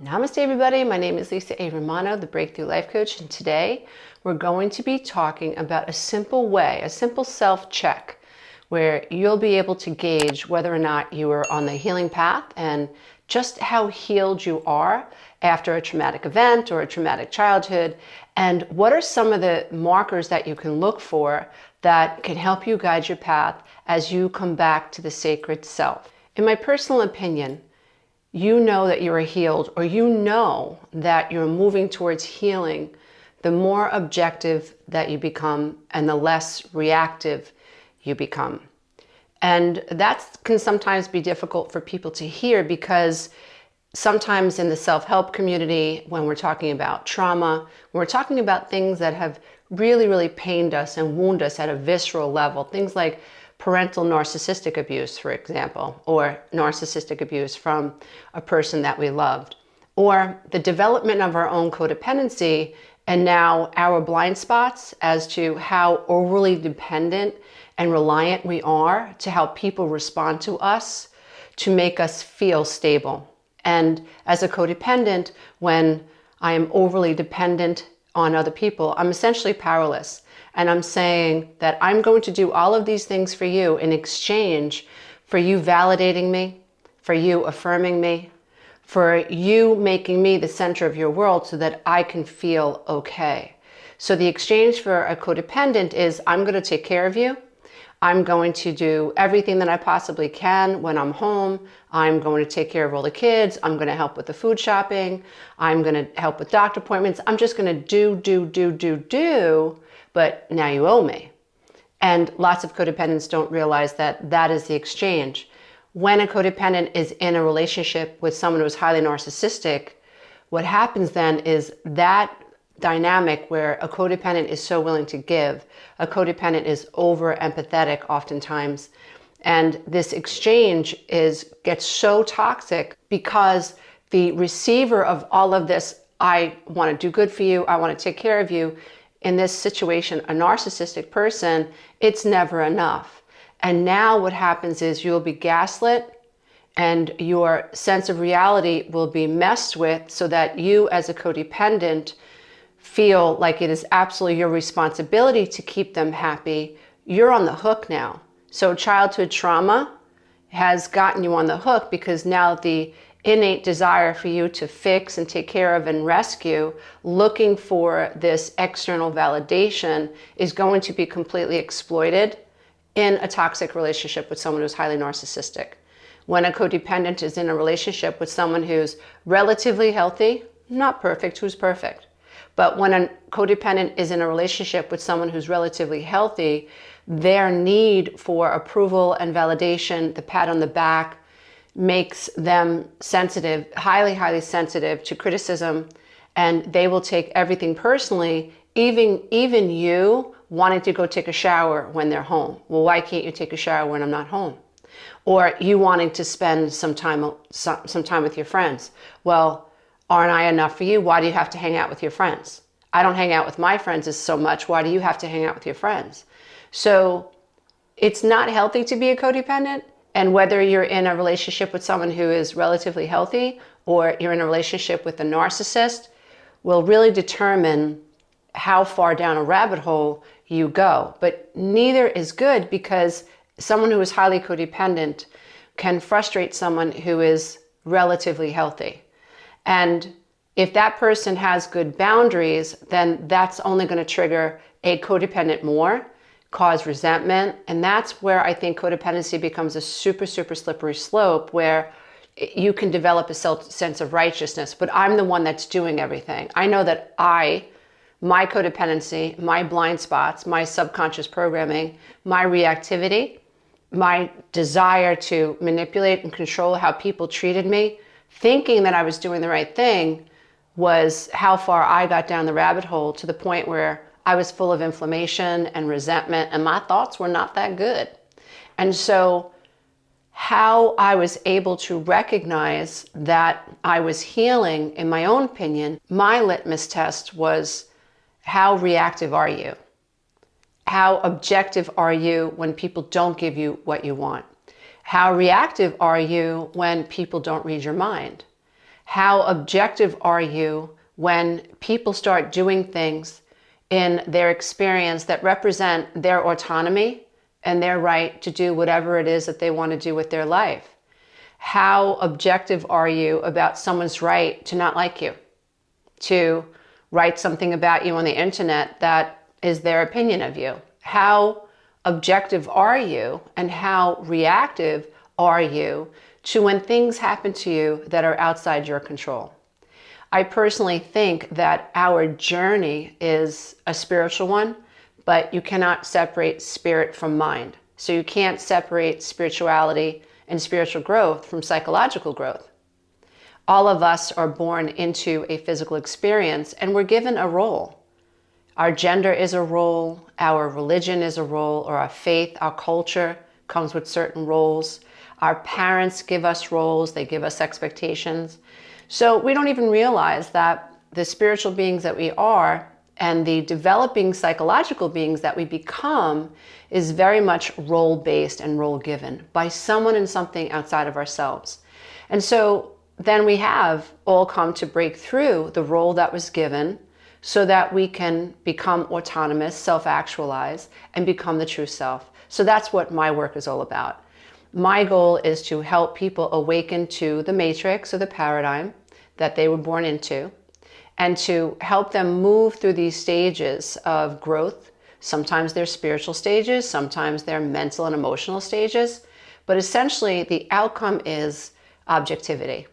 Namaste everybody, my name is Lisa A. Romano, the Breakthrough Life Coach, and today we're going to be talking about a simple way, a simple self-check where you'll be able to gauge whether or not you are on the healing path and just how healed you are after a traumatic event or a traumatic childhood, and what are some of the markers that you can look for that can help you guide your path as you come back to the sacred self. In my personal opinion, you know that you are healed, or you know that you're moving towards healing, the more objective that you become and the less reactive you become. And that can sometimes be difficult for people to hear, because sometimes in the self-help community, when we're talking about trauma, when we're talking about things that have really pained us and wound us at a visceral level, things like parental narcissistic abuse, for example, or narcissistic abuse from a person that we loved, or the development of our own codependency, and now our blind spots as to how overly dependent and reliant we are to how people respond to us to make us feel stable. And as a codependent, when I am overly dependent on other people, I'm essentially powerless. And I'm saying that I'm going to do all of these things for you in exchange for you validating me, for you affirming me, for you making me the center of your world so that I can feel okay. So the exchange for a codependent is, I'm going to take care of you. I'm going to do everything that I possibly can when I'm home. I'm going to take care of all the kids. I'm going to help with the food shopping. I'm going to help with doctor appointments. I'm just going to do, but now you owe me. And lots of codependents don't realize that that is the exchange. When a codependent is in a relationship with someone who's highly narcissistic, what happens then is that dynamic where a codependent is so willing to give, a codependent is over empathetic oftentimes, and this exchange gets so toxic because the receiver of all of this, I want to do good for you, I want to take care of you, in this situation, a narcissistic person, it's never enough. And now what happens is you'll be gaslit and your sense of reality will be messed with, so that you as a codependent feel like it is absolutely your responsibility to keep them happy. You're on the hook now. So childhood trauma has gotten you on the hook, because now the innate desire for you to fix and take care of and rescue, looking for this external validation, is going to be completely exploited in a toxic relationship with someone who's highly narcissistic. When a codependent is in a relationship with someone who's relatively healthy, not perfect, who's perfect? But when a codependent is in a relationship with someone who's relatively healthy, their need for approval and validation, the pat on the back, makes them sensitive, highly sensitive to criticism, and they will take everything personally, even you wanting to go take a shower when they're home. Well, why can't you take a shower when I'm not home? Or you wanting to spend some time with your friends. Well, aren't I enough for you? Why do you have to hang out with your friends? I don't hang out with my friends so much. Why do you have to hang out with your friends? So it's not healthy to be a codependent. And whether you're in a relationship with someone who is relatively healthy, or you're in a relationship with a narcissist, will really determine how far down a rabbit hole you go. But neither is good, because someone who is highly codependent can frustrate someone who is relatively healthy. And if that person has good boundaries, then that's only going to trigger a codependent more, cause resentment. And that's where I think codependency becomes a super slippery slope, where you can develop a sense of righteousness, but I'm the one that's doing everything. I know that my codependency, my blind spots, my subconscious programming, my reactivity, my desire to manipulate and control how people treated me, thinking that I was doing the right thing, was how far I got down the rabbit hole, to the point where I was full of inflammation and resentment, and my thoughts were not that good. And so how I was able to recognize that I was healing, in my own opinion, my litmus test was, how reactive are you? How objective are you when people don't give you what you want? How reactive are you when people don't read your mind? How objective are you when people start doing things in their experience that represent their autonomy and their right to do whatever it is that they want to do with their life? How objective are you about someone's right to not like you, to write something about you on the internet that is their opinion of you? How objective are you and how reactive are you to when things happen to you that are outside your control? I personally think that our journey is a spiritual one, but you cannot separate spirit from mind. So you can't separate spirituality and spiritual growth from psychological growth. All of us are born into a physical experience and we're given a role. Our gender is a role, our religion is a role, or our faith, our culture comes with certain roles. Our parents give us roles, they give us expectations. So we don't even realize that the spiritual beings that we are and the developing psychological beings that we become is very much role-based and role-given by someone and something outside of ourselves. And so then we have all come to break through the role that was given so that we can become autonomous, self-actualize, and become the true self. So that's what my work is all about. My goal is to help people awaken to the matrix or the paradigm that they were born into, and to help them move through these stages of growth. Sometimes they're spiritual stages, sometimes they're mental and emotional stages, but essentially the outcome is objectivity.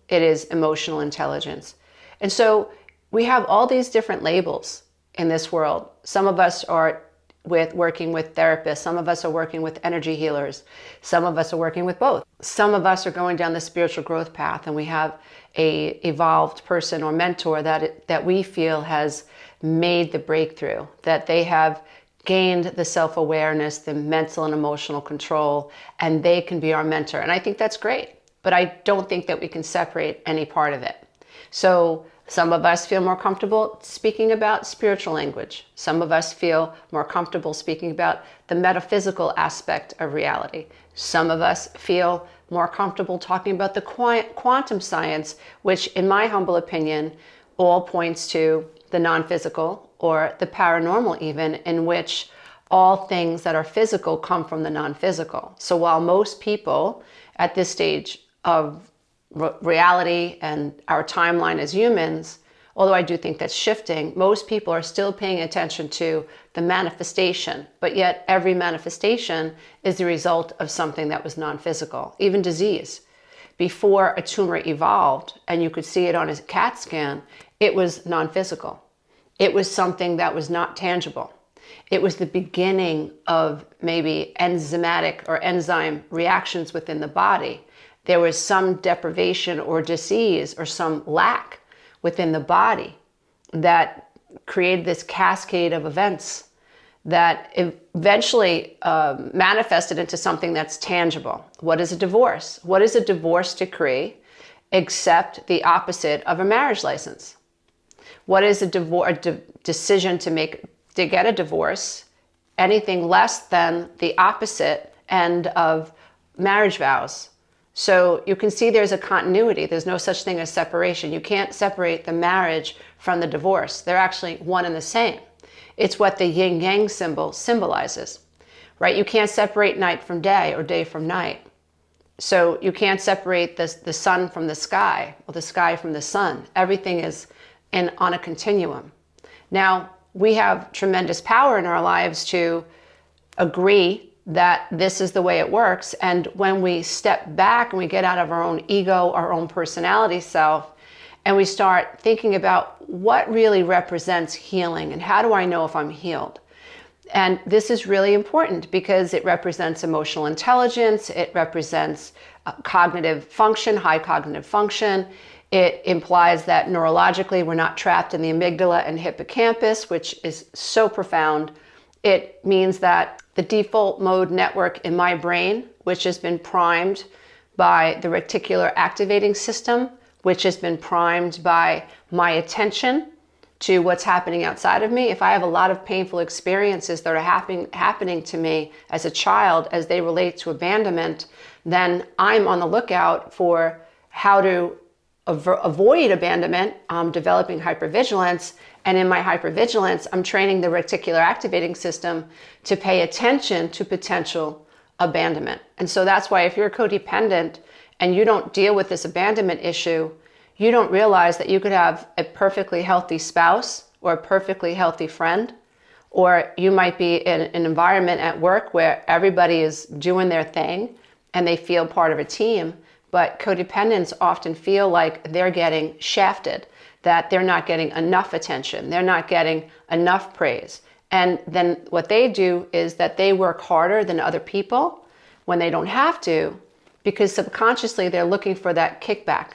It is emotional intelligence. And so we have all these different labels in this world. Some of us are working with therapists, some of us are working with energy healers, some of us are working with both. Some of us are going down the spiritual growth path and we have a evolved person or mentor that we feel has made the breakthrough, that they have gained the self-awareness, the mental and emotional control, and they can be our mentor. And I think that's great, but I don't think that we can separate any part of it. So some of us feel more comfortable speaking about spiritual language. Some of us feel more comfortable speaking about the metaphysical aspect of reality. Some of us feel more comfortable talking about the quantum science, which in my humble opinion, all points to the non-physical or the paranormal even, in which all things that are physical come from the non-physical. So while most people at this stage of reality and our timeline as humans, although I do think that's shifting, most people are still paying attention to the manifestation, but yet every manifestation is the result of something that was non-physical, even disease. Before a tumor evolved and you could see it on a CAT scan, it was non-physical. It was something that was not tangible. It was the beginning of maybe enzymatic or enzyme reactions within the body. There was some deprivation or disease or some lack within the body that created this cascade of events that eventually manifested into something that's tangible. What is a divorce? What is a divorce decree except the opposite of a marriage license? What is a decision to get a divorce? Anything less than the opposite end of marriage vows. So you can see there's a continuity. There's no such thing as separation. You can't separate the marriage from the divorce. They're actually one and the same. It's what the yin-yang symbol symbolizes, right? You can't separate night from day or day from night. So you can't separate the sun from the sky or the sky from the sun. Everything is on a continuum. Now, we have tremendous power in our lives to agree that this is the way it works. And when we step back and we get out of our own ego, our own personality self, and we start thinking about what really represents healing and how do I know if I'm healed? And this is really important because it represents emotional intelligence, it represents cognitive function, high cognitive function. It implies that neurologically we're not trapped in the amygdala and hippocampus, which is so profound. It means that the default mode network in my brain, which has been primed by the reticular activating system, which has been primed by my attention to what's happening outside of me. If I have a lot of painful experiences that are happening to me as a child as they relate to abandonment, then I'm on the lookout for how to avoid abandonment, I'm developing hypervigilance. And in my hypervigilance, I'm training the reticular activating system to pay attention to potential abandonment. And so that's why if you're codependent and you don't deal with this abandonment issue, you don't realize that you could have a perfectly healthy spouse or a perfectly healthy friend, or you might be in an environment at work where everybody is doing their thing and they feel part of a team, but codependents often feel like they're getting shafted, that they're not getting enough attention, they're not getting enough praise. And then what they do is that they work harder than other people when they don't have to, because subconsciously they're looking for that kickback.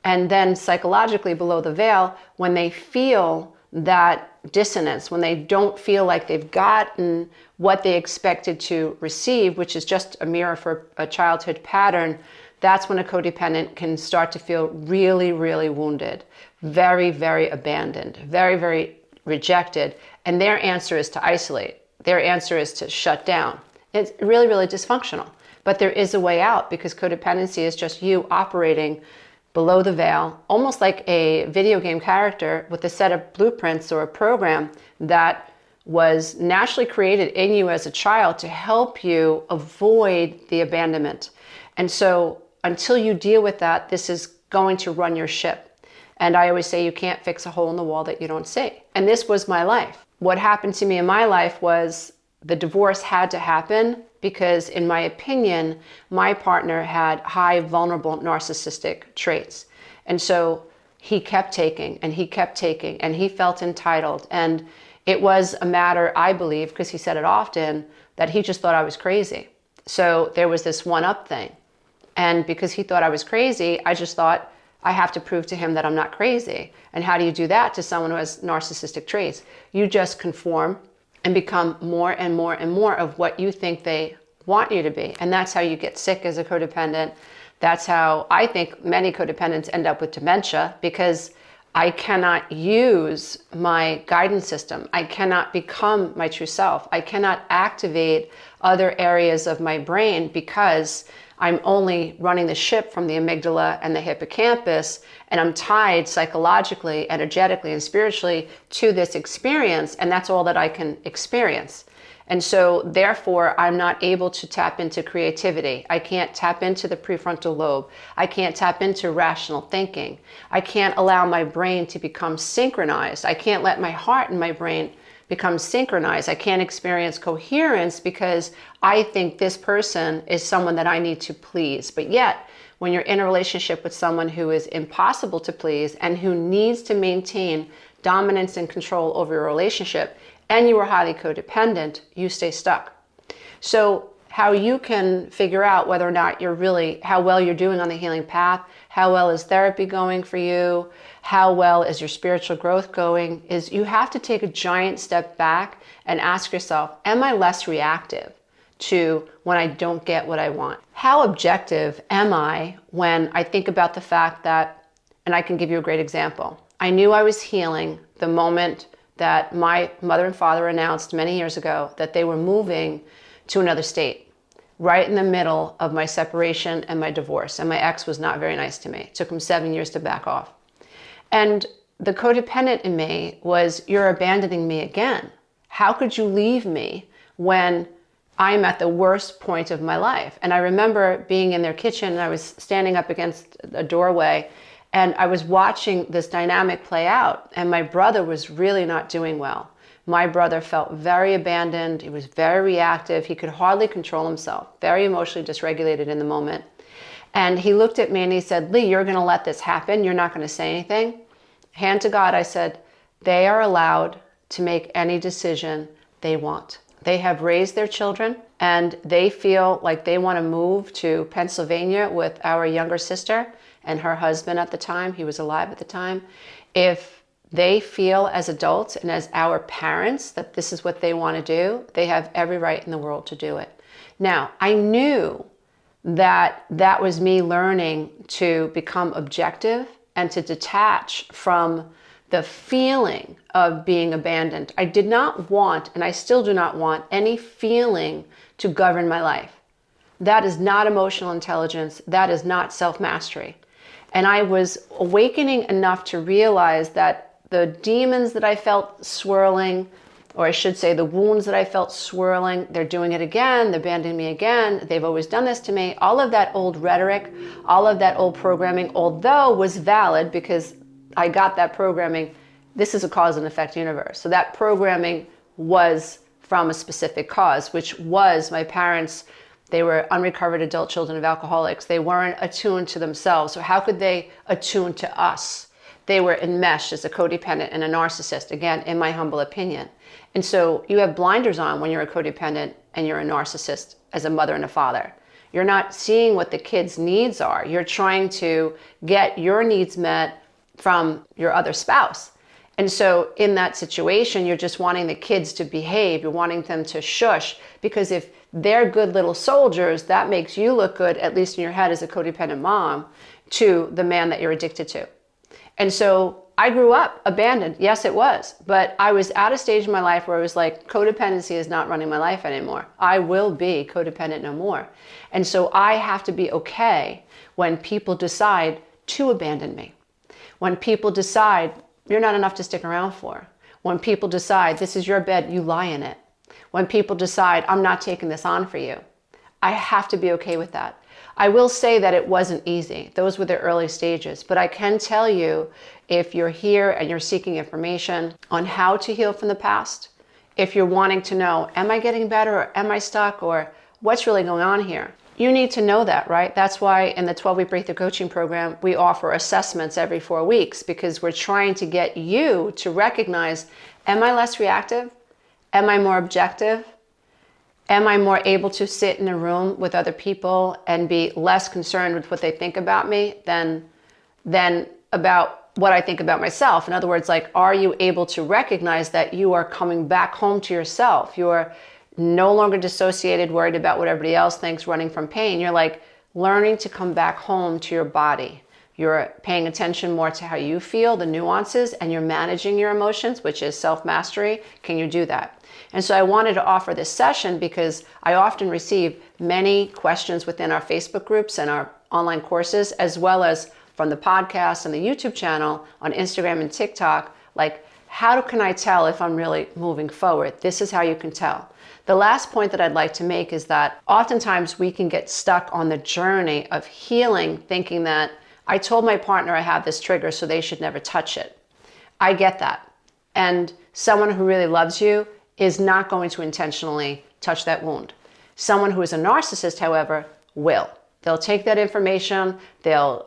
And then psychologically below the veil, when they feel that dissonance, when they don't feel like they've gotten what they expected to receive, which is just a mirror for a childhood pattern, that's when a codependent can start to feel really, really wounded, very, very abandoned, very, very rejected. And their answer is to isolate. Their answer is to shut down. It's really, really dysfunctional. But there is a way out, because codependency is just you operating below the veil, almost like a video game character with a set of blueprints or a program that was naturally created in you as a child to help you avoid the abandonment. And so until you deal with that, this is going to run your ship. And I always say you can't fix a hole in the wall that you don't see. And this was my life. What happened to me in my life was the divorce had to happen because, in my opinion, my partner had high vulnerable narcissistic traits. And so he kept taking and he kept taking and he felt entitled. And it was a matter, I believe, because he said it often, that he just thought I was crazy. So there was this one-up thing. And because he thought I was crazy, I just thought, I have to prove to him that I'm not crazy. And how do you do that to someone who has narcissistic traits? You just conform and become more and more and more of what you think they want you to be. And that's how you get sick as a codependent. That's how I think many codependents end up with dementia, because I cannot use my guidance system. I cannot become my true self. I cannot activate other areas of my brain because I'm only running the ship from the amygdala and the hippocampus, and I'm tied psychologically, energetically, and spiritually to this experience, and that's all that I can experience. And so therefore, I'm not able to tap into creativity. I can't tap into the prefrontal lobe. I can't tap into rational thinking. I can't allow my brain to become synchronized. I can't let my heart and my brain become synchronized. I can't experience coherence because I think this person is someone that I need to please. But yet, when you're in a relationship with someone who is impossible to please and who needs to maintain dominance and control over your relationship, and you are highly codependent, you stay stuck. So how you can figure out whether or not how well you're doing on the healing path, how well is therapy going for you, how well is your spiritual growth going, is you have to take a giant step back and ask yourself, am I less reactive to when I don't get what I want? How objective am I when I think about the fact that, and I can give you a great example. I knew I was healing the moment that my mother and father announced many years ago that they were moving to another state, right in the middle of my separation and my divorce. And my ex was not very nice to me. It took him 7 years to back off. And the codependent in me was, you're abandoning me again. How could you leave me when I'm at the worst point of my life? And I remember being in their kitchen and I was standing up against a doorway and I was watching this dynamic play out, and my brother was really not doing well. My brother felt very abandoned. He was very reactive. He could hardly control himself, very emotionally dysregulated in the moment. And he looked at me and he said, Lee, you're going to let this happen? You're not going to say anything? Hand to God, I said, they are allowed to make any decision they want. They have raised their children and they feel like they want to move to Pennsylvania with our younger sister and her husband at the time. He was alive at the time. If they feel as adults and as our parents that this is what they want to do, they have every right in the world to do it. Now, I knew that that was me learning to become objective and to detach from the feeling of being abandoned. I did not want, and I still do not want, any feeling to govern my life. That is not emotional intelligence. That is not self-mastery. And I was awakening enough to realize that the demons that I felt swirling, or I should say the wounds that I felt swirling, they're doing it again, they're abandoning me again, they've always done this to me. All of that old rhetoric, all of that old programming, although was valid because I got that programming, this is a cause and effect universe. So that programming was from a specific cause, which was my parents. They were unrecovered adult children of alcoholics. They weren't attuned to themselves. So how could they attune to us? They were enmeshed as a codependent and a narcissist, again, in my humble opinion. And so you have blinders on when you're a codependent and you're a narcissist as a mother and a father. You're not seeing what the kids' needs are. You're trying to get your needs met from your other spouse. And so in that situation, you're just wanting the kids to behave. You're wanting them to shush, because if they're good little soldiers, that makes you look good, at least in your head as a codependent mom, to the man that you're addicted to. And so I grew up abandoned. Yes, it was. But I was at a stage in my life where I was like, codependency is not running my life anymore. I will be codependent no more. And so I have to be okay when people decide to abandon me. When people decide you're not enough to stick around for. When people decide this is your bed, you lie in it. When people decide I'm not taking this on for you. I have to be okay with that. I will say that it wasn't easy. Those were the early stages. But I can tell you, if you're here and you're seeking information on how to heal from the past, if you're wanting to know, am I getting better or am I stuck or what's really going on here? You need to know that, right? That's why in the 12-week Breakthrough Coaching Program, we offer assessments every 4 weeks, because we're trying to get you to recognize, am I less reactive? Am I more objective? Am I more able to sit in a room with other people and be less concerned with what they think about me than about what I think about myself? In other words, like, are you able to recognize that you are coming back home to yourself? You're no longer dissociated, worried about what everybody else thinks, running from pain. You're like learning to come back home to your body. You're paying attention more to how you feel, the nuances, and you're managing your emotions, which is self-mastery. Can you do that? And so I wanted to offer this session because I often receive many questions within our Facebook groups and our online courses, as well as from the podcast and the YouTube channel, on Instagram and TikTok, like, how can I tell if I'm really moving forward? This is how you can tell. The last point that I'd like to make is that oftentimes we can get stuck on the journey of healing, thinking that I told my partner I have this trigger, so they should never touch it. I get that. And someone who really loves you is not going to intentionally touch that wound. Someone who is a narcissist, however, will. They'll take that information, they'll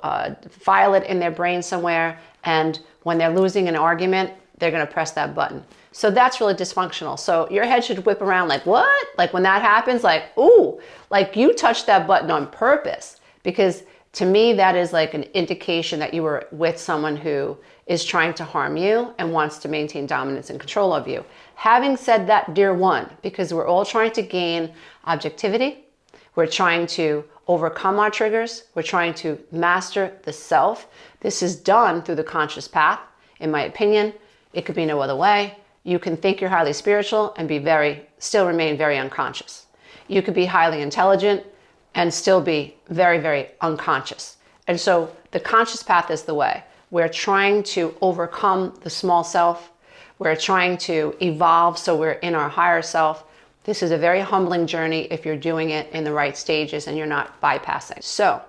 file it in their brain somewhere, and when they're losing an argument, they're going to press that button. So that's really dysfunctional. So your head should whip around like, what? Like when that happens, like, ooh, like you touched that button on purpose. Because to me, that is like an indication that you were with someone who is trying to harm you and wants to maintain dominance and control of you. Having said that, dear one, because we're all trying to gain objectivity, we're trying to overcome our triggers, we're trying to master the self. This is done through the conscious path, in my opinion. It could be no other way. You can think you're highly spiritual and still remain very unconscious. You could be highly intelligent and still be very, very unconscious. And so the conscious path is the way. We're trying to overcome the small self. We're trying to evolve so we're in our higher self. This is a very humbling journey if you're doing it in the right stages and you're not bypassing. So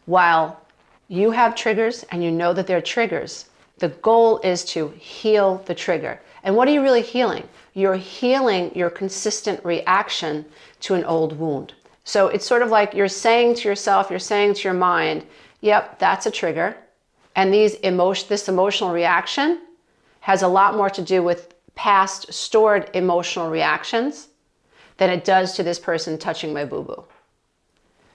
while you have triggers and you know that they're triggers, the goal is to heal the trigger. And what are you really healing? You're healing your consistent reaction to an old wound. So it's sort of like you're saying to yourself, you're saying to your mind, yep, that's a trigger. And this emotional reaction has a lot more to do with past stored emotional reactions than it does to this person touching my boo-boo.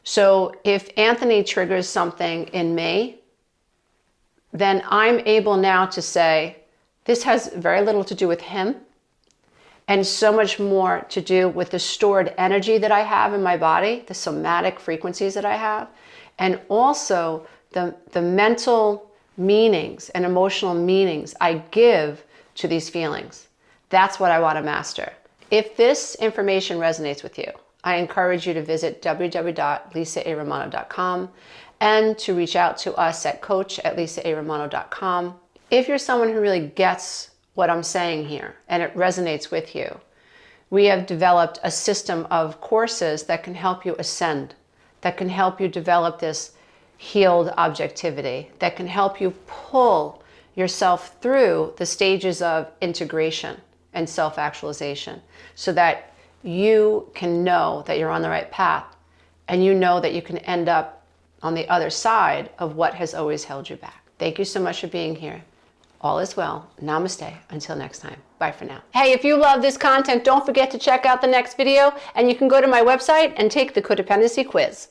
So if Anthony triggers something in me, then I'm able now to say, this has very little to do with him and so much more to do with the stored energy that I have in my body, the somatic frequencies that I have, and also the mental meanings and emotional meanings I give to these feelings. That's what I want to master. If this information resonates with you, I encourage you to visit www.lisaaromano.com and to reach out to us at coach@lisaaromano.com. If you're someone who really gets what I'm saying here and it resonates with you, we have developed a system of courses that can help you ascend, that can help you develop this healed objectivity, that can help you pull yourself through the stages of integration and self-actualization so that you can know that you're on the right path and you know that you can end up on the other side of what has always held you back. Thank you so much for being here. All is well. Namaste. Until next time. Bye for now. Hey, if you love this content, don't forget to check out the next video, and you can go to my website and take the codependency quiz.